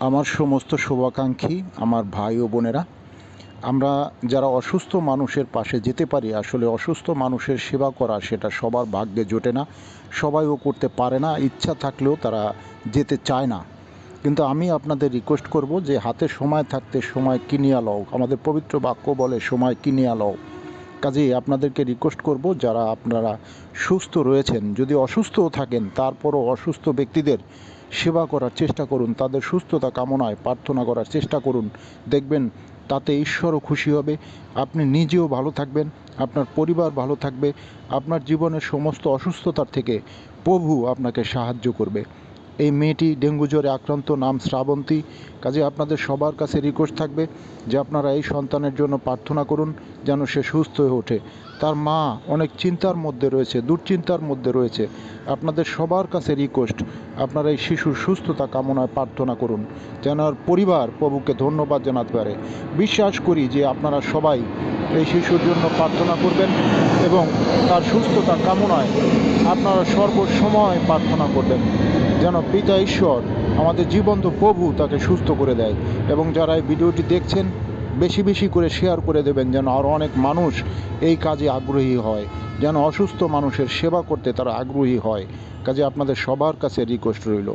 আমার সমস্ত শুভাকাঙ্ক্ষী আমার ভাই ও বোনেরা, আমরা যারা অসুস্থ মানুষের পাশে যেতে পারি, আসলে অসুস্থ মানুষের সেবা করা সেটা সবার ভাগ্যে জোটে না, সবাইও করতে পারে না, ইচ্ছা থাকলেও তারা যেতে চায় না। কিন্তু আমি আপনাদের রিকোয়েস্ট করব যে হাতে সময় থাকতে সময় কিনিয়া লও। আমাদের পবিত্র বাক্য বলে সময় কিনিয়া লও। কাজেই আপনাদেরকে রিকোয়েস্ট করব, যারা আপনারা সুস্থ রয়েছেন, যদি অসুস্থও থাকেন তারপরও অসুস্থ ব্যক্তিদের সেবা করার চেষ্টা করুন, তাদের সুস্থতা কামনায় প্রার্থনা করার চেষ্টা করুন। দেখবেন তাতে ঈশ্বরও খুশি হবে, আপনি নিজেও ভালো থাকবেন, আপনার পরিবার ভালো থাকবে, আপনার জীবনের সমস্ত অসুস্থতার থেকে প্রভু আপনাকে সাহায্য করবে। এই মেয়েটি ডেঙ্গু জ্বরে আক্রান্ত, নাম শ্রাবন্তী। কাজে আপনাদের সবার কাছে রিকোয়েস্ট থাকবে যে আপনারা এই সন্তানের জন্য প্রার্থনা করুন যেন সে সুস্থ হয়ে ওঠে। তার মা অনেক চিন্তার মধ্যে রয়েছে, দুশ্চিন্তার মধ্যে রয়েছে। আপনাদের সবার কাছে রিকোয়েস্ট, আপনারা এই শিশুর সুস্থতা কামনায় প্রার্থনা করুন যেন আর পরিবার প্রভুকে ধন্যবাদ জানাতে পারে। বিশ্বাস করি যে আপনারা সবাই এই শিশুর জন্য প্রার্থনা করবেন এবং তার সুস্থতা কামনায় আপনারা সর্বসময় প্রার্থনা করবেন যেন পিতা ঈশ্বর, আমাদের জীবন্ত প্রভু, তাকে সুস্থ করে দেয়। এবং যারা এই ভিডিওটি দেখছেন বেশি বেশি করে শেয়ার করে দেবেন যেন আরও অনেক মানুষ এই কাজে আগ্রহী হয়, যেন অসুস্থ মানুষের সেবা করতে তারা আগ্রহী হয়। কাজে আপনাদের সবার কাছে রিকোয়েস্ট রইল।